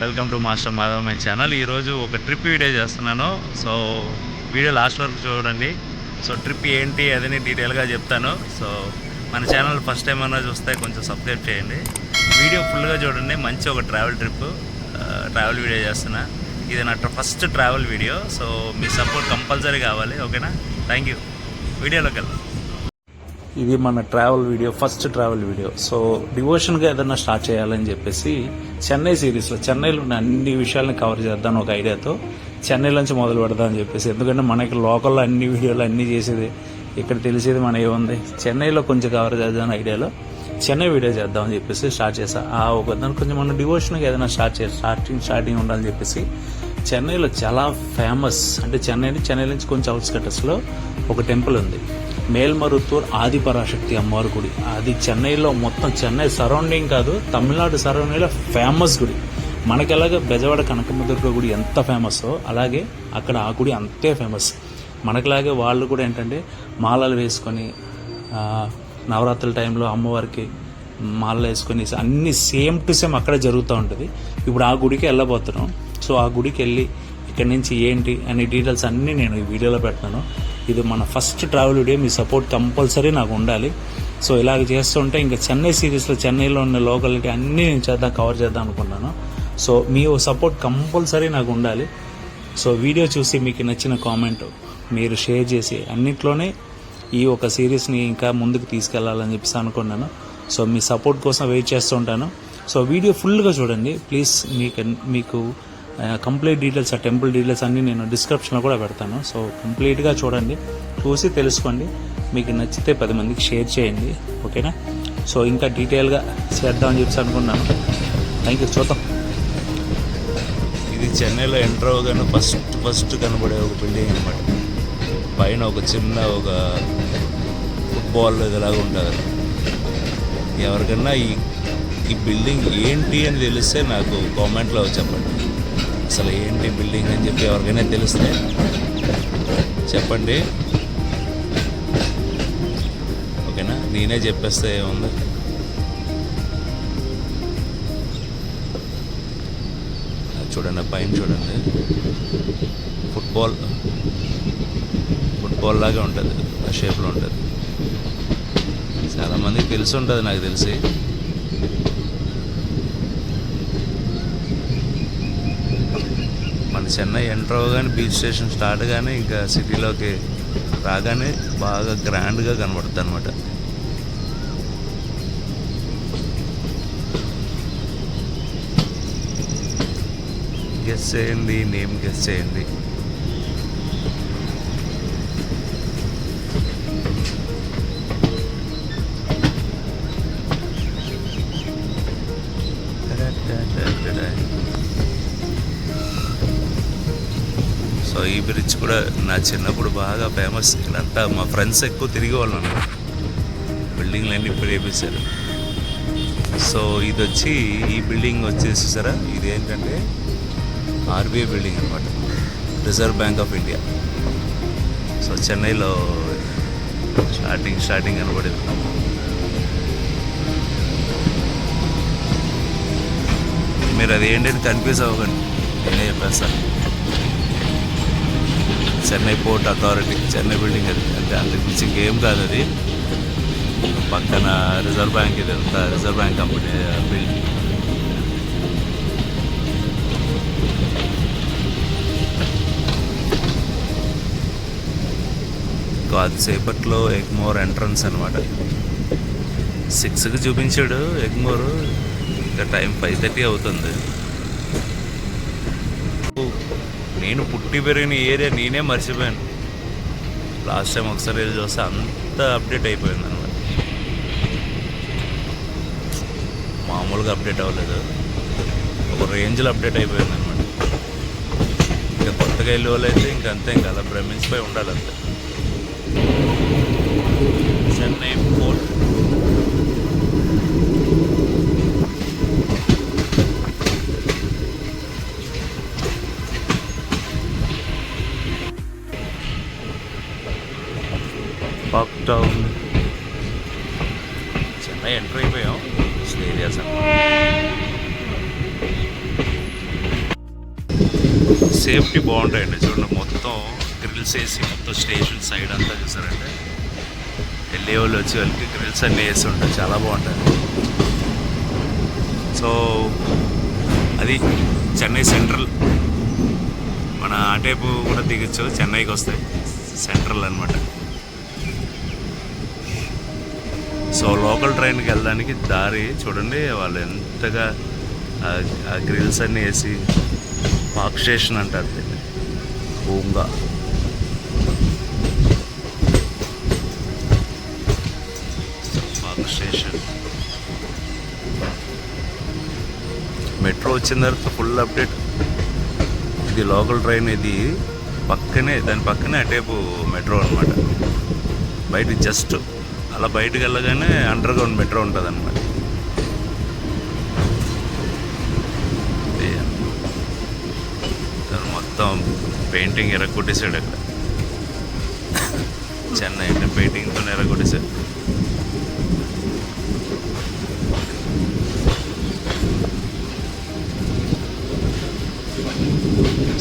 Welcome to master Madhav my channel. ఈరోజు ఒక trip video చేస్తున్నాను. సో వీడియో లాస్ట్ వరకు చూడండి. సో ట్రిప్ ఏంటి అదని డీటెయిల్గా చెప్తాను. సో మన ఛానల్ ఫస్ట్ టైం అన్నా చూస్తే కొంచెం సబ్స్క్రైబ్ చేయండి. వీడియో ఫుల్గా చూడండి. మంచి ఒక ట్రావెల్ వీడియో చేస్తున్నా. ఇది నా ఫస్ట్ ట్రావెల్ వీడియో. సో మీ సపోర్ట్ కంపల్సరీ కావాలి. ఓకేనా? Thank you. వీడియోలోకి వెళ్దాం. ఇది మన ఫస్ట్ ట్రావెల్ వీడియో. సో డివోషన్గా ఏదైనా స్టార్ట్ చేయాలని చెప్పేసి చెన్నై సిరీస్లో చెన్నైలో ఉన్న అన్ని విషయాలను కవర్ చేద్దాం ఒక ఐడియాతో చెన్నై నుంచి మొదలు పెడదాం అని చెప్పేసి. ఎందుకంటే మనకి లోకల్లో అన్ని వీడియోలు అన్నీ చేసేది, ఇక్కడ తెలిసేది మన ఏముంది, చెన్నైలో కొంచెం కవర్ చేద్దాం ఐడియాలో చెన్నై వీడియో చేద్దామని చెప్పేసి స్టార్ట్ చేశాను. ఒక దాని కొంచెం మనం డివోషన్గా ఏదైనా స్టార్టింగ్ ఉండాలని చెప్పేసి చెన్నైలో చాలా ఫేమస్, అంటే చెన్నై నుంచి కొంచెం అవుట్స్కట్స్లో ఒక టెంపుల్ ఉంది, మేల్మరుత్తూర్ ఆదిపరాశక్తి అమ్మవారి గుడి. అది చెన్నైలో మొత్తం చెన్నై సరౌండింగ్ కాదు, తమిళనాడు సరౌండింగ్లో ఫేమస్ గుడి. మనకి ఎలాగ బెజవాడ కనకమ్మ దుర్గ గుడి ఎంత ఫేమస్సో అలాగే అక్కడ ఆ గుడి అంతే ఫేమస్. మనకిలాగే వాళ్ళు కూడా ఏంటంటే మాలలు వేసుకొని నవరాత్రుల టైంలో అమ్మవారికి మాలలు వేసుకొని అన్నీ సేమ్ టు సేమ్ అక్కడే జరుగుతూ ఉంటుంది. ఇప్పుడు ఆ గుడికి వెళ్ళబోతున్నాం. సో ఆ గుడికి వెళ్ళి ఇక్కడి నుంచి ఏంటి అనే డీటెయిల్స్ అన్నీ నేను ఈ వీడియోలో పెడతాను. ఇది మన ఫస్ట్ ట్రావెల్ వీడియో. మీ సపోర్ట్ కంపల్సరీ నాకు ఉండాలి. సో ఇలాగ చేస్తుంటే ఇంకా చెన్నై సిరీస్లో చెన్నైలో ఉన్న లోకాలిటీ అన్నీ నేను కవర్ చేద్దాం అనుకున్నాను. సో మీ సపోర్ట్ కంపల్సరీ నాకు ఉండాలి. సో వీడియో చూసి మీకు నచ్చిన కామెంట్ మీరు షేర్ చేసి అన్నిట్లోనే ఈ ఒక సిరీస్ని ఇంకా ముందుకు తీసుకెళ్లాలని చెప్పేసి అనుకున్నాను. సో మీ సపోర్ట్ కోసం వెయిట్ చేస్తూ ఉంటాను. సో వీడియో ఫుల్గా చూడండి ప్లీజ్. మీకు కంప్లీట్ డీటెయిల్స్, ఆ టెంపుల్ డీటెయిల్స్ అన్నీ నేను డిస్క్రిప్షన్లో కూడా పెడతాను. సో కంప్లీట్గా చూడండి, చూసి తెలుసుకోండి. మీకు నచ్చితే 10 మందికి షేర్ చేయండి. ఓకేనా? సో ఇంకా డీటెయిల్గా చేద్దామని చెప్పి అనుకున్నాను. Thank you. చూద్దాం. ఇది చెన్నైలో ఎంటర్ అవగానే ఫస్ట్ కనబడే ఒక బిల్డింగ్ అనమాట. పైన ఒక చిన్న ఒక ఫుట్బాల్ ఇదిలాగా ఉంటుంది. ఎవరికన్నా ఈ బిల్డింగ్ ఏంటి అని తెలిస్తే నాకు కామెంట్లో చెప్పండి. అసలు ఏంటి బిల్డింగ్ అని చెప్పి ఎవరికైనా తెలిస్తే చెప్పండి. ఓకేనా? నేనే చెప్పేస్తే ఏముంది. చూడండి, పైన చూడండి, ఫుట్బాల్ లాగా ఉంటుంది, ఆ షేప్లో ఉంటుంది. చాలామందికి తెలిసి ఉంటుంది, నాకు తెలిసి. మన చెన్నై ఎంటర్ అవ్వగానే బీచ్ స్టేషన్ స్టార్ట్ కానీ ఇంకా సిటీలోకి రాగానే బాగా గ్రాండ్గా కనబడుతుంది అనమాట. గెస్ చేయండి, నేమ్ గెస్ చేయండి. సో ఈ బ్రిడ్జ్ కూడా నా చిన్నప్పుడు బాగా ఫేమస్. ఇక్కడంతా మా ఫ్రెండ్స్ ఎక్కువ తిరిగే వాళ్ళు అన్నమాట. బిల్డింగ్లు అన్నీ ఇప్పుడు వేపించారు. సో ఇది వచ్చి ఈ బిల్డింగ్ వచ్చేసి సరే, ఇది ఏంటంటే ఆర్బీఐ బిల్డింగ్ అనమాట, reserve bank of India. So చెన్నైలో స్టార్టింగ్ కనబడేది. మీరు అది ఏంటంటే కన్ఫ్యూజ్ అవ్వకండి, నేనే చెప్పేస్తాను. Chennai port authority, Chennai building అది. అంటే అంతకు మించి ఇంకేం కాదు. అది పక్కన రిజర్వ్ బ్యాంక్, ఇది అంతా రిజర్వ్ బ్యాంక్ కంపెనీ బిల్డింగ్. కొద్దిసేపట్లో ఎగ్మోర్ ఎంట్రన్స్ అనమాట. 6కి చూపించాడు ఎగ్మోర్, ఇంకా టైం 5:30 అవుతుంది. నేను పుట్టి పెరిగిన ఏరియా నేనే మర్చిపోయాను. లాస్ట్ టైం ఒకసారి వెళ్ళి చూస్తే అంత అప్డేట్ అయిపోయింది అనమాట. మామూలుగా అప్డేట్ అవ్వలేదు, ఒక రేంజ్లో అప్డేట్ అయిపోయింది అనమాట. ఇంకా కొత్తగా వెళ్ళే వాళ్ళు అయితే ఇంకంతే, ఇంకా అలా భ్రమించిపోయి ఉండాలంతే. Chennai port. Park town. Chennai enter అయిపోయాం. ఏరియాస్ సేఫ్టీ బాగుంటాయండి. చూడండి మొత్తం గ్రిల్స్ వేసి మొత్తం స్టేషన్ సైడ్ అంతా చూసారంటే వెళ్ళే వాళ్ళు వచ్చి వాళ్ళకి గ్రిల్స్ అన్నీ వేసి ఉంటాయి, చాలా బాగుంటుంది. సో అది చెన్నై సెంట్రల్. మన అటేపు కూడా దిగచ్చు, చెన్నైకి వస్తాయి సెంట్రల్ అనమాట. సో లోకల్ ట్రైన్కి వెళ్ళడానికి దారి చూడండి, వాళ్ళు ఎంతగా ఆ గ్రిల్స్ అన్నీ వేసి పార్క్ స్టేషన్ అంటారు దీన్ని, భూంగా. Park station. మెట్రో వచ్చిన తర్వాత ఫుల్ అప్డేట్. ఇది లోకల్ ట్రైన్, ఇది పక్కనే, దాని పక్కనే అటేపు మెట్రో అనమాట. బయట జస్ట్ అలా బయటకు వెళ్ళగానే అండర్ గ్రౌండ్ మెట్రో ఉంటుంది అనమాట. మొత్తం పెయింటింగ్ ఎరగొట్టేసాడు అక్కడ. చెన్నై అంటే పెయింటింగ్తో ఎరగొట్టేసాడు.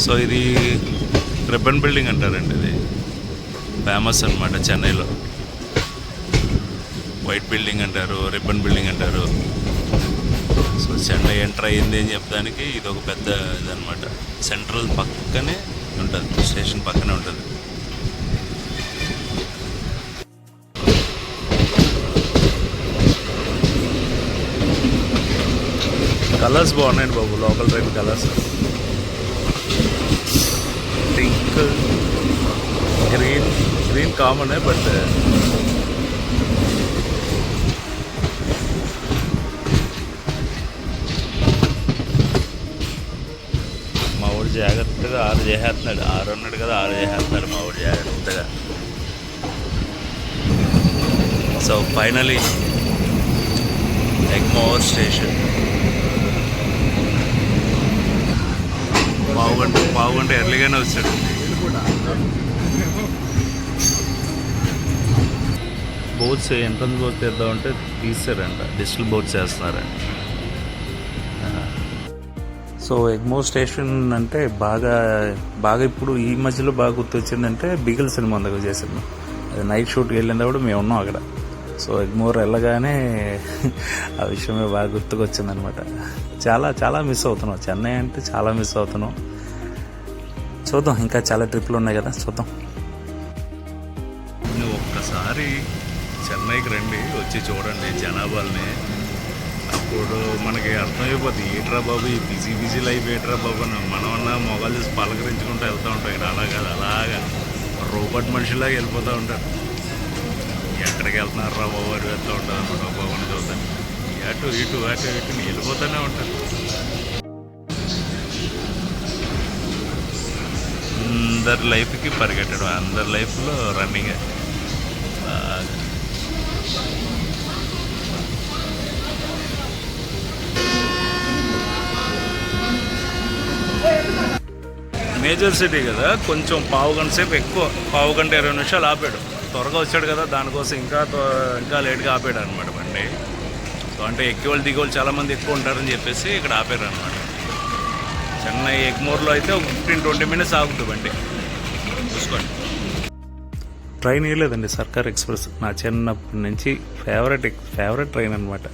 సో ఇది రిబ్బన్ బిల్డింగ్ అంటారండి, ఇది ఫేమస్ అనమాట చెన్నైలో. వైట్ బిల్డింగ్ అంటారు, రిబ్బన్ బిల్డింగ్ అంటారు. సో చెన్నై ఎంటర్ అయ్యింది అని చెప్పడానికి ఇది ఒక పెద్ద ఇదనమాట. సెంట్రల్ పక్కనే ఉంటుంది, స్టేషన్ పక్కనే ఉంటుంది. కలర్స్ బాగున్నాయండి బాబు, local train colours. Pink, green కామనే, బట్ మా ఊడు జాగ్రత్తగా 6 చేసేస్తున్నాడు. 6 అన్నాడు కదా, 6 చేసేస్తున్నాడు మా ఊడు జాగ్రత్తగా. So finally Egmore station. పావుగంట ఎర్లీగానే వచ్చాడు. బోట్స్ ఎంట్రన్స్ బోట్ తెద్దామంటే తీసారంట, డిజిటల్ బోట్స్ వేస్తున్నారంట. సో ఎగ్మోర్ స్టేషన్ అంటే బాగా ఇప్పుడు ఈ మధ్యలో బాగా గుర్తొచ్చిందంటే బిగిల్ సినిమా దగ్గర చేసాము. అది నైట్ షూట్కి వెళ్ళినప్పుడు మేము ఉన్నాం అక్కడ. సో ఎగ్మోర్ వెళ్ళగానే ఆ విషయమే బాగా గుర్తుకొచ్చిందనమాట. చాలా చాలా మిస్ అవుతున్నాం, చెన్నై అంటే చాలా మిస్ అవుతున్నాం. చూద్దాం, ఇంకా చాలా ట్రిప్లు ఉన్నాయి కదా, చూద్దాం. నువ్వు ఒక్కసారి చెన్నైకి రండి, వచ్చి చూడండి జనాభాల్ని. అప్పుడు మనకి అర్థమైపోతుంది, ఏట్రా బాబు ఈ బిజీ లైఫ్ ఏట్రా బాబు అని. మనమన్నా మొగాలు చూసి పలకరించుకుంటూ వెళ్తూ ఉంటాం. ఇక్కడ అలా కాదు, అలాగా రోబోట్ మనిషిలాగా వెళ్ళిపోతూ ఉంటారు. ఎక్కడికి వెళ్తున్నారు రా బాబు అని వెళ్తూ ఉంటుంది అనమాట. బాబు అని చూద్దాం, అటు ఇటు వెళ్ళిపోతూనే ఉంటారు. అందరి లైఫ్కి పరిగెట్టడం, అందరి లైఫ్లో రన్నింగ్. మేజర్ సిటీ కదా, కొంచెం పావుగంట సేపు ఎక్కువ, 1:20 నిమిషాలు ఆపాడు. త్వరగా వచ్చాడు కదా, దానికోసం ఇంకా లేట్గా ఆపాడు అనమాట బండి. సో అంటే ఎక్కేవాళ్ళు దిగేవాళ్ళు చాలామంది ఎక్కువ ఉంటారని చెప్పేసి ఇక్కడ ఆపారు అనమాట. చెన్నై ఎగ్మోర్లో అయితే ఒక 15-20 మినిట్స్ ఆగుతుంది బండి, చూసుకోండి. ట్రైన్ వేయలేదండి, సర్కార్ ఎక్స్ప్రెస్. నా చిన్నప్పటి నుంచి ఫేవరెట్ ట్రైన్ అనమాట.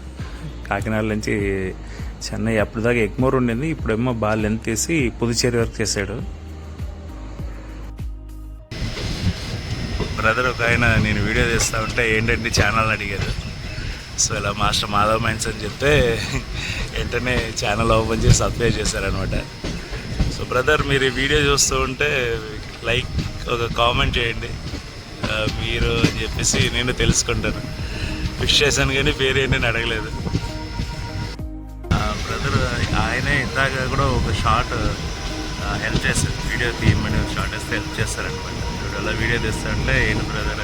కాకినాడ నుంచి చెన్నై అప్పటిదాకా ఎగ్మోర్ ఉండింది, ఇప్పుడేమో బాగా లెంత్ తీసి పుదుచ్చేరి వరకు చేశాడు. బ్రదర్ ఒక ఆయన నేను వీడియో చేస్తూ ఉంటే ఏంటంటే ఛానల్ అడిగారు. సో ఇలా మాస్టర్ మాధవ్ మైన్స్ అని చెప్తే వెంటనే ఛానల్ ఓపెన్ చేసి సబ్స్క్రైబ్ చేశారనమాట. సో బ్రదర్ మీరు ఈ వీడియో చూస్తూ ఉంటే లైక్ ఒక కామెంట్ చేయండి మీరు అని చెప్పేసి నేను తెలుసుకుంటాను. విష్ చేశాను కానీ పేరు ఏంటని అడగలేదు. బ్రదర్ ఆయనే ఇందాక కూడా ఒక షార్ట్ హెల్ప్ చేస్తారు, వీడియో తీయమని షార్ట్ వేస్తే హెల్ప్ చేస్తారనమాట. అలా వీడియో తీస్తారంటే ఏంటి బ్రదర్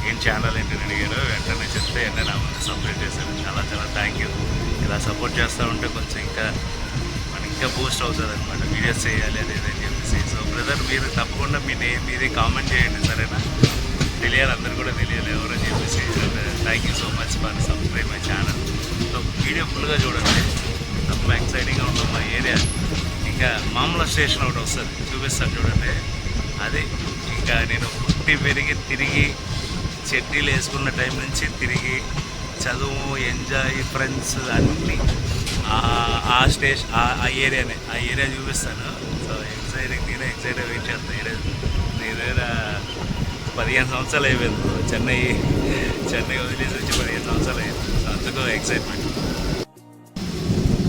ఏం ఛానల్ ఏంటి అని అడిగారు. వెంటనే చెప్తే వెంటనే నా ముందు సపోర్ట్ చేశారు. చాలా చాలా థ్యాంక్ యూ. ఇలా సపోర్ట్ చేస్తూ ఉంటే కొంచెం మనకి ఇంకా బూస్ట్ అవుతుంది అనమాట, వీడియోస్ చేయాలి అది అని చెప్పేసి. సో బ్రదర్ మీరు తప్పకుండా మీది కామెంట్ చేయండి, సరేనా? తెలియాలి, అందరు కూడా తెలియాలి ఎవరని చెప్పేసి. Thank you so much for subscribe my channel. So video ఫుల్గా చూడండి, తప్ప ఎక్సైటింగ్గా ఉంటుంది మా ఏరియా. ఇంకా మామూలు స్టేషన్ ఒకటి వస్తుంది, చూపిస్తాను చూడండి. అది ఇంకా నేను పుట్టి పెరిగి తిరిగి చెడ్డీలు వేసుకున్న టైం నుంచి తిరిగి చదువు, ఎంజాయ్, ఫ్రెండ్స్ అన్నీ ఆ స్టేషన్ ఆ ఏరియా చూపిస్తాను. సో నేనే ఎక్సైట్గా వెయిట్ చేస్తాను. నేను 15 సంవత్సరాలు అయిపోయింది చెన్నై వదిలేసి వచ్చి 15 సంవత్సరాలు అయింది. సో అందుకు ఎక్సైట్మెంట్.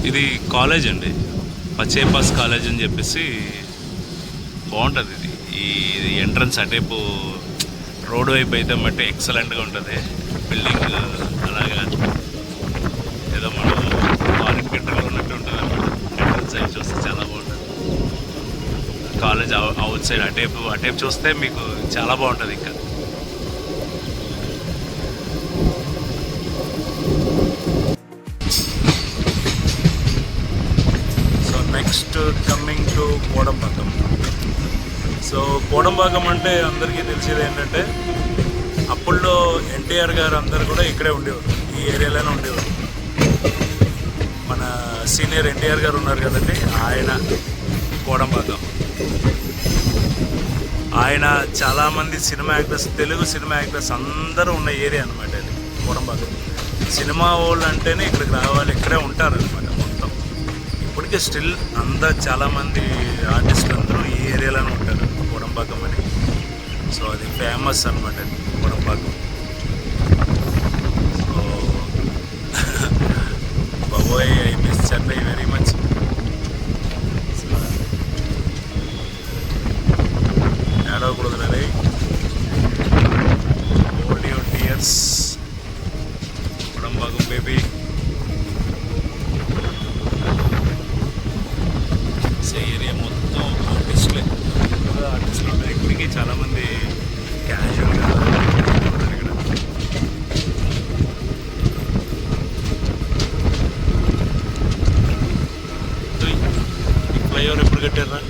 ఇది కాలేజ్ అండి, పచ్చేపాస్ కాలేజ్ అని చెప్పేసి బాగుంటుంది. ఇది ఎంట్రన్స్ అటేపు రోడ్ వైపు అయితే మట్టి ఎక్సలెంట్గా ఉంటుంది. బిల్డింగ్ అలాగా ఏదో మనం ఫారిన్ కంట్రీలో ఉన్నట్టు ఉంటుంది అన్నమాట. ఎంట్రన్స్ సైడ్ చూస్తే చాలా బాగుంటుంది. కాలేజ్ అవుట్ సైడ్ అటేపు చూస్తే మీకు చాలా బాగుంటుంది. ఇంకా so next coming to Kodambakkam. So Kodambakkam అంటే అందరికీ తెలిసేది ఏంటంటే అప్పుల్లో ఎన్టీఆర్ గారు అందరు కూడా ఇక్కడే ఉండేవారు, ఈ ఏరియాలోనే ఉండేవారు. మన సీనియర్ ఎన్టీఆర్ గారు ఉన్నారు కదండి, ఆయన కోడంబాకం. ఆయన చాలామంది cinema actors, Telugu cinema actors అందరూ ఉన్న ఏరియా అనమాట అది కోడంబాకం. సినిమా వాళ్ళు అంటేనే ఇక్కడికి రావాలి, ఇక్కడే ఉంటారు అనమాట మొత్తం. ఇప్పటికే స్టిల్ చాలామంది ఆర్టిస్టులు అందరూ ఈ ఏరియాలోనే ఉంటారు, కోడంబాకం అని. సో అది ఫేమస్ అనమాట అది కోడంబాకం. సో బాబోయ్, I miss Chennai very much. ఏడవకూడదు రే, hold your tears. Kodambakkam baby. Area మొత్తం ఆర్టిస్టులు ఉంటారు. ఇప్పటికీ చాలామంది క్యాజువల్గా ఇక్కడ. ఈ ఫ్లైఓవర్ ఎప్పుడు కట్టారా?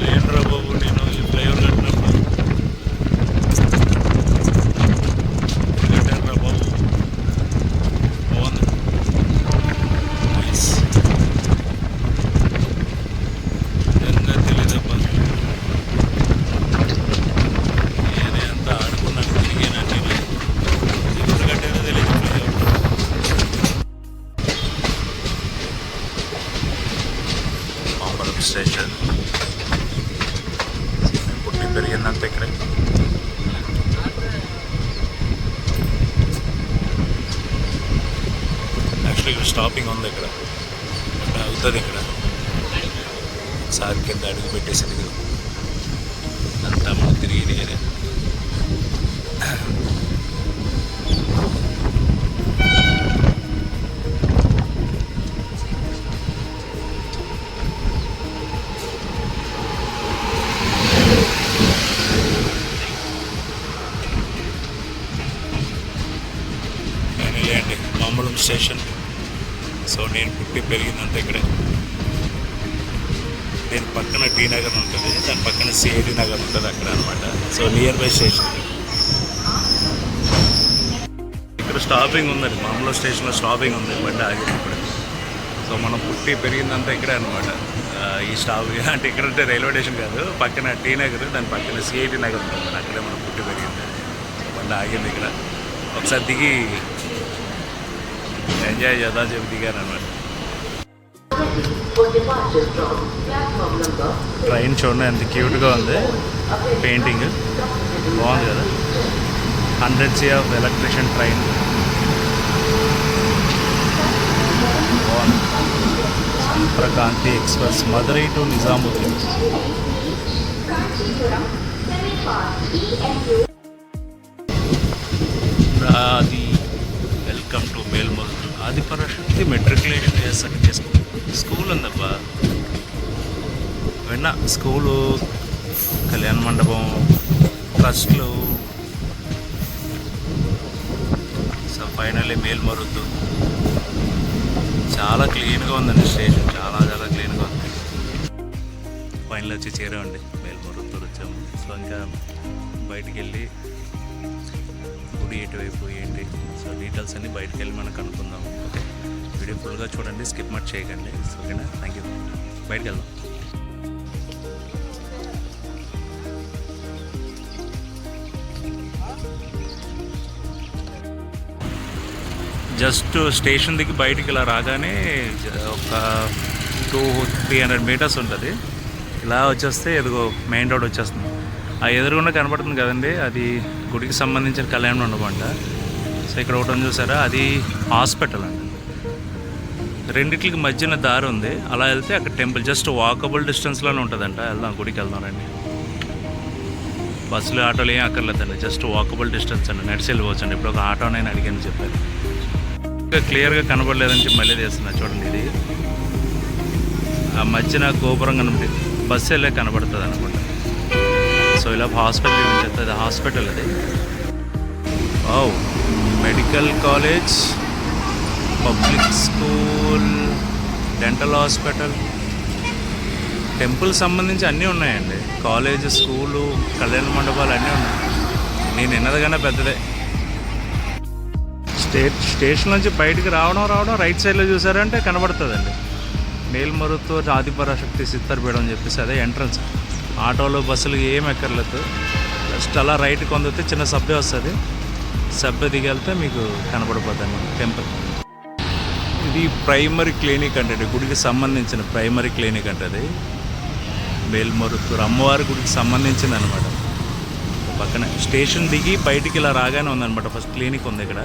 లేనురా బాబు, నేను ఈ ఫ్లైఓవర్ కట్టినప్పుడు కట్టానురా బాబు. బాగుంది, నైస్. నిజంగా తెలియదబ్బా, నేనే అంతా ఆడుకున్నాను, తిరిగినా నేను ఎప్పుడు కట్టానో తెలియదు. మామూలు స్టేషన్ పుట్టి పెరిగిందంతా ఇక్కడే. యాక్చువల్లీ ఇక్కడ స్టాపింగ్ ఉంది, ఇక్కడ అవుతుంది. ఇక్కడ సార్ కింద అడుగు పెట్టేసింది అంతా మనం తిరిగి ఏరియా. అండి మామూలు స్టేషన్. సో నేను పుట్టి పెరిగిందంతా ఇక్కడే. దీని పక్కన టీ నగర్ ఉంటుంది, దాని పక్కన సిఐడి నగర్ ఉంటుంది అక్కడ అనమాట. So near by station. ఇక్కడ స్టాపింగ్ ఉందండి, మామూలు స్టేషన్లో స్టాపింగ్ ఉంది, బండి ఆగింది ఇక్కడ. సో మనం పుట్టి పెరిగిందంతా ఇక్కడే అనమాట. ఈ స్టాప్ అంటే ఇక్కడంటే రైల్వే స్టేషన్ కాదు, పక్కన టీ నగర్, దాని పక్కన సిఐడి నగర్ ఉంటుంది, అక్కడే మనం పుట్టి పెరిగింది. బండి ఆగింది ఇక్కడ. ఒకసారి దిగి ఎంజాయ్ చేద్దాం చెప్పి దిగాను అనమాట. ట్రైన్ చూడండి ఎంత క్యూట్గా ఉంది, పెయింటింగ్ బాగుంది కదా. 100 CF ఎలక్ట్రిషియన్ ట్రైన్ బాగుంది. Sampark Kranti express Madurai to Nizamuddin. అది welcome to Melmaruvathur Adiparasakthi matriculation certificate school ఉందబ్బా. విన్నా, స్కూలు, కళ్యాణ మండపం, ట్రస్ట్లు. So finally మేల్మరుద్దు. చాలా క్లీన్గా ఉందండి స్టేషన్, చాలా క్లీన్గా ఉంది. ఫైనల్ వచ్చి చేరామండి, మేల్మరుద్దు వచ్చాము. సో ఇంకా బయటికి వెళ్ళి గుడి ఎటువైపు ఏంటి, సో డీటెయిల్స్ అన్నీ బయటకు వెళ్ళి మనం కనుక్కుందాం. ఓకే, వీడియో ఫుల్గా చూడండి, స్కిప్ మట్ చేయకండి. ఓకేనా, థ్యాంక్ యూ. బయటకు వెళ్దాం. జస్ట్ స్టేషన్ దిగి బయటికి ఇలా రాగానే ఒక 200-300 మీటర్స్ ఉంటుంది. ఇలా వచ్చేస్తే ఎదుగో మెయిన్ రోడ్ వచ్చేస్తుంది. ఆ ఎదురుగుండా కనపడుతుంది కదండి, అది గుడికి సంబంధించిన కళ్యాణ మండపం అంట. సో ఇక్కడ ఒకటి చూసారా, అది హాస్పిటల్ అండి. రెండిట్లకి మధ్యన దారి ఉంది, అలా వెళ్తే అక్కడ టెంపుల్ జస్ట్ వాకబుల్ డిస్టెన్స్లోనే ఉంటుందంట. వెళ్దాం, గుడికి వెళ్దాం రండి. బస్సులు ఆటోలు ఏం అక్కర్లేదండి, జస్ట్ వాకబుల్ డిస్టెన్స్ అండి, నడిచి వెళ్ళిపోవచ్చండి. ఇప్పుడు ఒక ఆటోనైనా అడిగాను చెప్పారు. ఇంకా క్లియర్గా కనబడలేదని చెప్పి మళ్ళీ తీస్తున్నా చూడండి. ఇది ఆ మధ్యన గోపురం కనబడి బస్సు వెళ్ళే కనబడుతుంది అనుకుంటా. సో ఇలా హాస్పిటల్ చూపించేస్తుంది, హాస్పిటల్ అది. Oh, medical college, public school, dental hospital, temple సంబంధించి అన్నీ ఉన్నాయండి. కాలేజ్, స్కూలు, కళ్యాణ మండపాలు అన్నీ ఉన్నాయి. నేను విన్నదిగానే పెద్దదే. స్టేషన్ నుంచి బయటికి రావడం రైట్ సైడ్లో చూసారంటే కనబడుతుందండి, మేల్మరుత్తూర్ ఆదిపరాశక్తి సిత్తర్పేట అని చెప్పేసి అదే ఎంట్రన్స్. ఆటోలు బస్సులు ఏం ఎక్కర్లేదు, జస్ట్ అలా రైట్ కొందితే చిన్న సబ్బే వస్తుంది. సబ్బే దిగెళ్తే మీకు కనబడిపోతుంది అన్నమాట టెంపుల్. ఇది ప్రైమరీ క్లినిక్ అంటే గుడికి సంబంధించిన ప్రైమరీ క్లినిక్ అంటే అది మేల్మరుత్తూర్ అమ్మవారి గుడికి సంబంధించింది అనమాట. పక్కన స్టేషన్ దిగి బయటికి ఇలా రాగానే ఉందన్నమాట ఫస్ట్ క్లినిక్ ఉంది ఇక్కడ.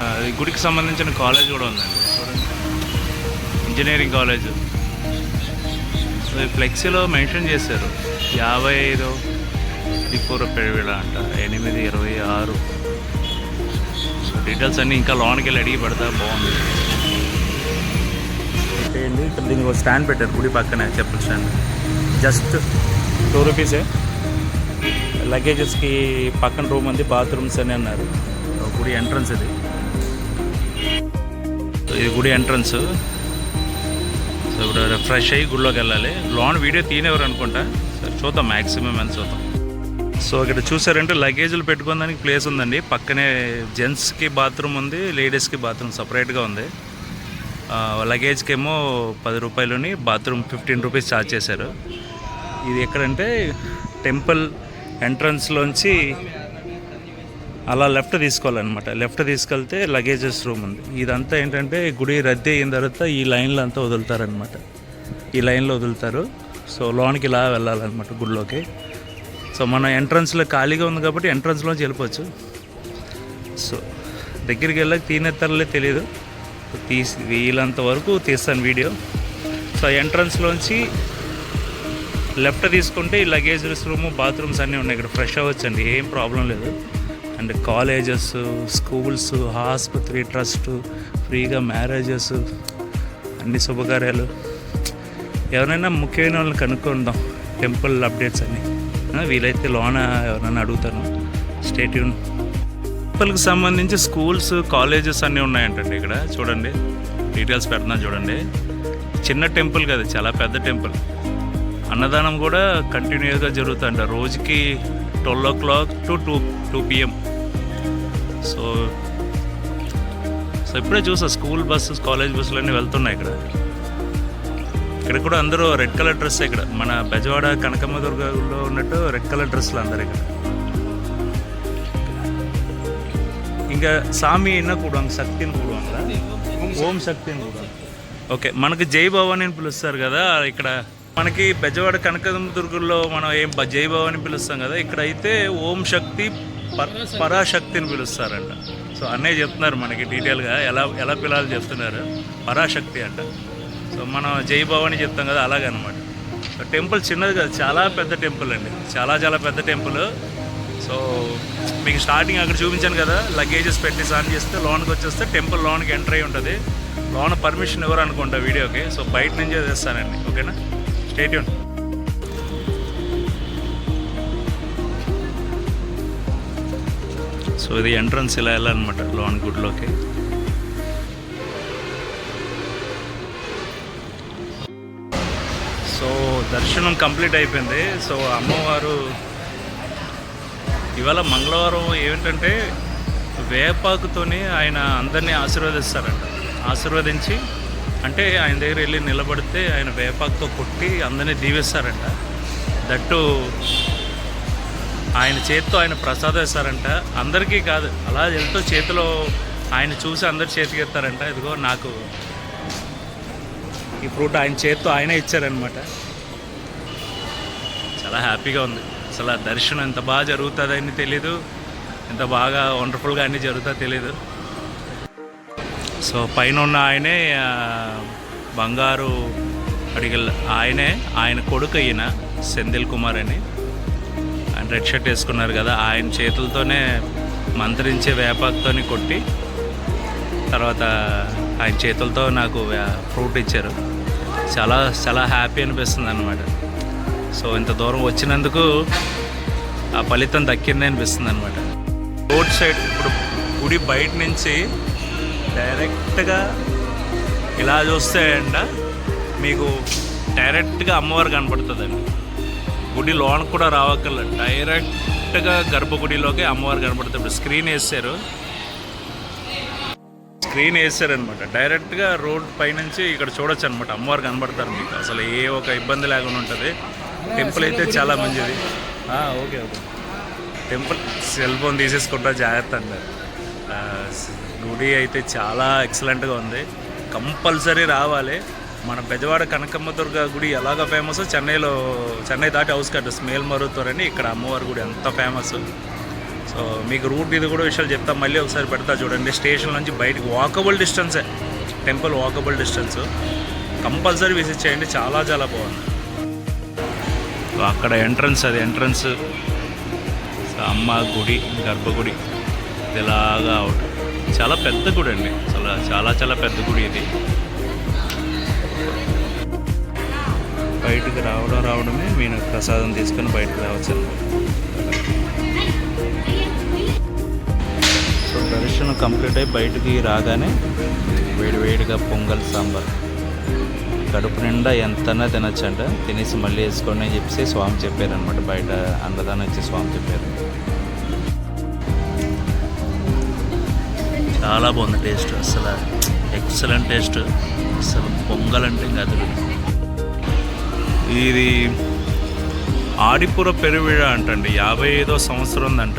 అది గుడికి సంబంధించిన కాలేజ్ కూడా ఉందండి చూడండి, ఇంజనీరింగ్ కాలేజ్. సో ఈ ఫ్లెక్సీలో మెన్షన్ చేశారు 55 త్రిపుర పెళ్ళ అంట, 8/26. సో డీటెయిల్స్ అన్నీ ఇంకా లోన్కి వెళ్ళి అడిగి పెడతా, బాగుంది. అంటే అండి ఇక్కడ దీనికి ఒక స్టాండ్ పెట్టారు గుడి పక్కనే, చెప్పుల స్టాండ్. జస్ట్ 2 రూపీసే. లగేజెస్కి పక్కన రూమ్ ఉంది, బాత్రూమ్స్ అని అన్నారు. గుడి ఎంట్రన్స్ ఇది. ఇది గుడి ఎంట్రన్స్. సో ఇప్పుడు ఫ్రెష్ అయ్యి గుడిలోకి వెళ్ళాలి. లోన్ వీడియో తీనేవారు అనుకుంటా, సరే చూద్దాం, మ్యాక్సిమం ఎంత చూద్దాం. సో ఇక్కడ చూసారంటే లగేజ్లు పెట్టుకోవడానికి ప్లేస్ ఉందండి. పక్కనే జెంట్స్కి బాత్రూమ్ ఉంది, లేడీస్కి బాత్రూమ్ సపరేట్గా ఉంది. లగేజ్కి ఏమో 10 రూపాయలని, బాత్రూమ్ 15 రూపీస్ ఛార్జ్ చేశారు. ఇది ఎక్కడంటే టెంపుల్ ఎంట్రన్స్లోంచి అలా లెఫ్ట్ తీసుకోవాలన్నమాట. లెఫ్ట్ తీసుకెళ్తే లగేజెస్ రూమ్ ఉంది. ఇదంతా ఏంటంటే గుడి రద్దీ అయిన తర్వాత ఈ లైన్లో అంతా వదులుతారనమాట, ఈ లైన్లో వదులుతారు. సో లోనికి ఇలా వెళ్ళాలన్నమాట గుడిలోకి. సో మన ఎంట్రన్స్లో ఖాళీగా ఉంది కాబట్టి ఎంట్రన్స్లోంచి వెళ్ళిపోవచ్చు. సో దగ్గరికి వెళ్ళక తీనెత్తరలే తెలియదు, వీలంత వరకు తీస్తాను వీడియో. సో ఎంట్రన్స్లోంచి లెఫ్ట్ తీసుకుంటే ఈ లగేజెస్ రూము, బాత్రూమ్స్ అన్నీ ఉన్నాయి. ఇక్కడ ఫ్రెష్ అవ్వచ్చండి, ఏం ప్రాబ్లం లేదు. అండ్ కాలేజెస్, స్కూల్స్, ఆసుపత్రి, ట్రస్ట్, ఫ్రీగా మ్యారేజెస్, అన్ని శుభకార్యాలు. ఎవరైనా ముఖ్యమైన వాళ్ళని కనుక్కుందాం, టెంపుల్ అప్డేట్స్ అన్నీ. వీలైతే లోన ఎవరైనా అడుగుతాను. Stay tune. టెంపుల్కి సంబంధించి స్కూల్స్, కాలేజెస్ అన్నీ ఉన్నాయంటండి ఇక్కడ. చూడండి డీటెయిల్స్ పెడుతున్నాను చూడండి. చిన్న టెంపుల్ కదా, చాలా పెద్ద టెంపుల్. అన్నదానం కూడా కంటిన్యూస్గా జరుగుతుందంట, రోజుకి 12 o'clock to 2 PM. సో ఇప్పుడే చూసా స్కూల్ బస్సెస్, కాలేజ్ బస్సులు అన్నీ వెళ్తున్నాయి ఇక్కడ. ఇక్కడ కూడా అందరూ రెడ్ కలర్ డ్రెస్. ఇక్కడ మన బెజవాడ కనకమ్మ దుర్గలో ఉన్నట్టు రెడ్ కలర్ డ్రెస్సులు అందరు ఇక్కడ. ఇంకా సామి என்ன கூடுவாங்க, சக்தின்னு கூடுவாங்களா, ఓం శక్తిని కూడా. ఓకే, మనకి జై భవాని అని పిలుస్తారు కదా ఇక్కడ. మనకి బెజవాడ కనకమ్మ దుర్గంలో మనం ఏం జై భవాని పిలుస్తాం కదా, ఇక్కడ అయితే ఓం శక్తి పరాశక్తిని పిలుస్తారంట. సో అన్నీ చెప్తున్నారు మనకి డీటెయిల్గా, ఎలా పిల్లలు చెప్తున్నారు. పరాశక్తి అంట. సో మనం జై భవాని చెప్తాం కదా, అలాగనమాట. సో టెంపుల్ చిన్నది కదా, చాలా పెద్ద టెంపుల్ అండి, చాలా పెద్ద టెంపుల్. సో మీకు స్టార్టింగ్ అక్కడ చూపించాను కదా, లగేజెస్ పెట్టి ఆన్ చేస్తే లోన్కి వచ్చేస్తే టెంపుల్ లోన్కి ఎంటర్ అయి ఉంటుంది. లోన పర్మిషన్ ఎవరు అనుకుంటా వీడియోకి. సో బయట నుంచే చేస్తానండి, ఓకేనా, స్టే ట్యూన్. సో ఇది ఎంట్రన్స్, ఇలా వెళ్ళాలన్నమాట లోన్ గుడిలోకి. సో దర్శనం కంప్లీట్ అయిపోయింది. సో అమ్మవారు ఇవాళ మంగళవారం ఏమిటంటే వేపాకుతోని ఆయన అందరినీ ఆశీర్వదిస్తారంట. ఆశీర్వదించి అంటే ఆయన దగ్గర వెళ్ళి నిలబడితే ఆయన వేపాకుతో కొట్టి అందరినీ దీవిస్తారంట. దట్టు ఆయన చేతితో ఆయన ప్రసాదం ఇస్తారంట. అందరికీ కాదు, అలా వెళ్తూ చేతిలో ఆయన చూసి అందరు చేతికి ఎత్తారంట. ఇదిగో నాకు ఈ ఫ్రూట్ ఆయన చేతితో ఆయనే ఇచ్చారనమాట. చాలా హ్యాపీగా ఉంది. అసలు ఆ దర్శనం ఎంత బాగా జరుగుతుందని తెలీదు, ఎంత బాగా వండర్ఫుల్గా అన్నీ జరుగుతుందో తెలీదు. సో పైన ఉన్న ఆయనే బంగారు అడిగల్ ఆయనే, ఆయన కొడుకు ఈయన సెంధిల్ కుమార్ అని. ఆయన రెడ్ షర్ట్ వేసుకున్నారు కదా, ఆయన చేతులతోనే మంత్రించే వేపాకుతోని కొట్టి తర్వాత ఆయన చేతులతో నాకు ఫ్రూట్ ఇచ్చారు. చాలా చాలా హ్యాపీ అనిపిస్తుంది అన్నమాట. సో ఇంత దూరం వచ్చినందుకు ఆ ఫలితం దక్కింది అనిపిస్తుంది అనమాట. రోడ్ సైడ్ ఇప్పుడు గుడి బయట నుంచి డైరెక్ట్గా ఇలా చూస్తే అంట మీకు డైరెక్ట్గా అమ్మవారు కనపడుతుందండి. గుడి లోన కూడా రావక్కర్లే, డైరెక్ట్గా గర్భగుడిలోకి అమ్మవారు కనపడుతుంది. ఇప్పుడు స్క్రీన్ వేసారనమాట. డైరెక్ట్గా రోడ్ పైనుంచి ఇక్కడ చూడొచ్చు అనమాట, అమ్మవారు కనబడతారు మీకు. అసలు ఏ ఒక ఇబ్బంది లేకుండా ఉంటుంది. టెంపుల్ అయితే చాలా మంచిది. ఓకే టెంపుల్ సెల్ ఫోన్ తీసేసుకుంటా జాగ్రత్త అంటారు. గుడి అయితే చాలా ఎక్సలెంట్గా ఉంది. కంపల్సరీ రావాలి. మన బెజవాడ కనకమ్మ దుర్గ గుడి ఎలాగ ఫేమస్, చెన్నై దాటి అవుట్స్కట్స్ మేల్మరుతూర్ అని ఇక్కడ అమ్మవారి గుడి ఎంత ఫేమస్. సో మీకు రూట్ ఇది కూడా విషయాలు చెప్తా, మళ్ళీ ఒకసారి పెడతా చూడండి. స్టేషన్ నుంచి బయటకు వాకబుల్ డిస్టెన్సే, temple walkable distance. Compulsory visit చేయండి, చాలా చాలా బాగుంది. అక్కడ ఎంట్రన్స్, అది ఎంట్రన్స్ అమ్మ గుడి, గర్భగుడి ఇలాగా అవుట్. చాలా పెద్ద గుడి అండి, అసలు చాలా చాలా పెద్ద గుడి ఇది. బయటికి రావడమే నేను ప్రసాదం తీసుకొని బయటకు రావచ్చు. సో దర్శనం కంప్లీట్ అయ్యి బయటికి రాగానే వేడివేడిగా పొంగల్ సాంబార్ కడుపు నిండా ఎంతన్నా తినచ్చంట. తినేసి మళ్ళీ వేసుకోండి అని చెప్పేసి స్వామి చెప్పారనమాట. బయట అన్నదానం ఇచ్చి స్వామి చెప్పారు. చాలా బాగుంది టేస్ట్, అసలు ఎక్సలెంట్ టేస్ట్. అసలు పొంగల్ అంటే ఇంకా అది. ఇది ఆడిపుర పెరువిడ అంటండి, 55వ సంవత్సరం ఉందంట.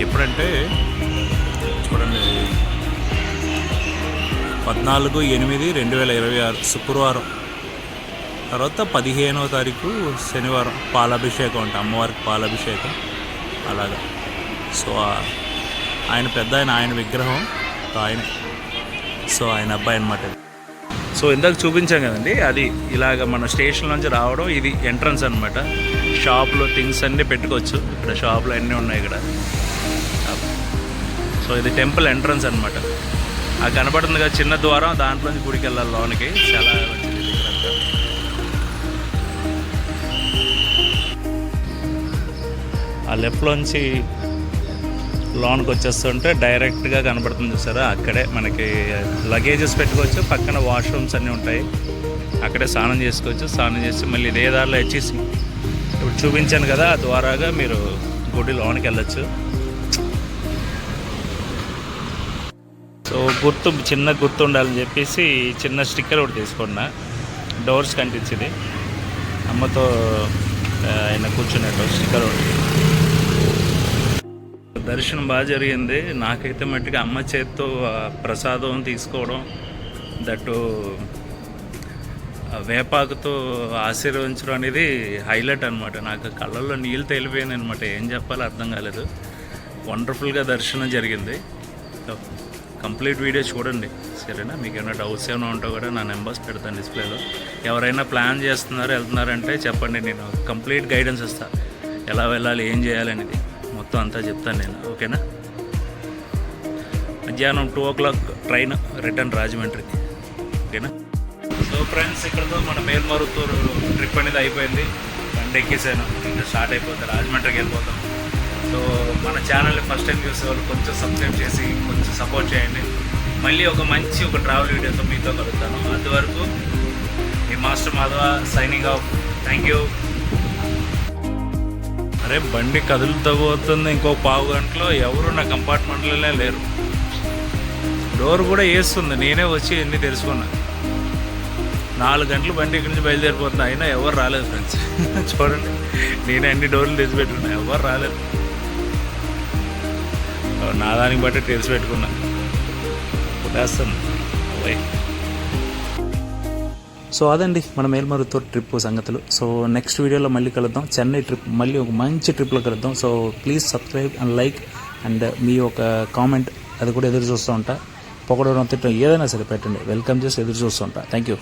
ఎప్పుడంటే చూడండి, 14/8/2026 శుక్రవారం, తర్వాత 15వ తారీఖు శనివారం పాలాభిషేకం అంట, అమ్మవారికి పాలాభిషేకం అలాగా. సో ఆయన పెద్ద ఆయన విగ్రహం ఆయనే. సో ఆయన అబ్బాయి అనమాట. సో ఇందాక చూపించాం కదండి, అది ఇలాగ మన స్టేషన్ నుంచి రావడం. ఇది ఎంట్రన్స్ అనమాట. షాప్లో థింగ్స్ అన్నీ పెట్టుకోవచ్చు. ఇక్కడ షాపులు అన్నీ ఉన్నాయి ఇక్కడ. సో ఇది టెంపుల్ ఎంట్రన్స్ అనమాట. ఆ కనబడుతుంది కదా చిన్న ద్వారం, దాంట్లోంచి గుడికి వెళ్ళాలి లోనికి. చాలా మంచిది ఇక్కడంతా. ఆ లెఫ్ట్లోంచి లోన్కి వచ్చేస్తుంటే డైరెక్ట్గా కనబడుతుంది చూసారా, అక్కడే మనకి లగేజెస్ పెట్టుకోవచ్చు. పక్కన వాష్రూమ్స్ అన్నీ ఉంటాయి, అక్కడే స్నానం చేసుకోవచ్చు. స్నానం చేసి మళ్ళీ ఇదే దారిలో వచ్చేసి ఇప్పుడు చూపించాను కదా, ఆ ద్వారాగా మీరు గుడి లోనికి వెళ్ళచ్చు. సో చిన్న గుర్తు ఉండాలని చెప్పేసి చిన్న స్టిక్కర్ ఒకటి తీసుకున్నా, డోర్స్ కంటించింది. అమ్మతో ఆయన కూర్చున్నట్టు స్టిక్కర్ ఒకటి. దర్శనం బాగా జరిగింది. నాకైతే మట్టిగా అమ్మ చేత్తో ప్రసాదం తీసుకోవడం, దట్టు వేపాకుతో ఆశీర్వదించడం అనేది హైలైట్ అనమాట. నాకు కళ్ళల్లో నీళ్ళు తేలిపోయింది అనమాట. ఏం చెప్పాలో అర్థం కాలేదు. వండర్ఫుల్గా దర్శనం జరిగింది. కంప్లీట్ వీడియో చూడండి, సరేనా? మీకు ఏమైనా డౌట్స్ ఏమైనా ఉంటే కూడా నా నెంబర్స్ పెడతాను డిస్ప్లేలో. ఎవరైనా ప్లాన్ వెళ్తున్నారంటే చెప్పండి, నేను కంప్లీట్ గైడెన్స్ ఇస్తాను. ఎలా వెళ్ళాలి, ఏం చేయాలనేది మొత్తం అంతా చెప్తాను నేను, ఓకేనా? మధ్యాహ్నం 2 o'clock ట్రైన్ రిటర్న్ రాజమండ్రి, ఓకేనా? సో ఫ్రెండ్స్, ఇక్కడతో మన మేల్మరుతూరు ట్రిప్ అనేది అయిపోయింది. బండి ఎక్కేసాను, ఇంకా స్టార్ట్ అయిపోతుంది, రాజమండ్రికి వెళ్ళిపోతాం. సో మన ఛానల్ని ఫస్ట్ టైం చూసే వాళ్ళు కొంచెం సబ్స్క్రైబ్ చేసి కొంచెం సపోర్ట్ చేయండి. మళ్ళీ ఒక ట్రావెల్ వీడియోతో మీతో కలుగుతాను. అంతవరకు మీ master Madhava signing off. Thank you. అరే బండి కదులుతూ పోతుంది, ఇంకో పావు గంటలో ఎవరు నా కంపార్ట్మెంట్లోనే లేరు. డోర్ కూడా వేస్తుంది, నేనే వచ్చి ఎన్ని తెలుసుకున్నా. 4 గంటలు బండి ఇక్కడి నుంచి బయలుదేరిపోతున్నా, అయినా ఎవరు రాలేదు ఫ్రెండ్స్. చూడండి, నేనే అన్ని డోర్లు తెచ్చిపెట్టుకున్నా, ఎవరు రాలేదు. నా దానికి బట్టి తెలిసి పెట్టుకున్నా, కొట్టేస్తాను. సో అదండి మన మేల్మరుతో ట్రిప్ సంగతులు. సో నెక్స్ట్ వీడియోలో మళ్ళీ కలుద్దాం. చెన్నై ట్రిప్ మళ్ళీ ఒక మంచి ట్రిప్లో కలుద్దాం. So please subscribe and like and మీ ఒక కామెంట్ అది కూడా ఎదురు చూస్తూ ఉంటా. పొగడడం తిట్టడం ఏదైనా సరే పెట్టండి, వెల్కమ్ చేసి ఎదురు చూస్తూ ఉంటా. Thank you.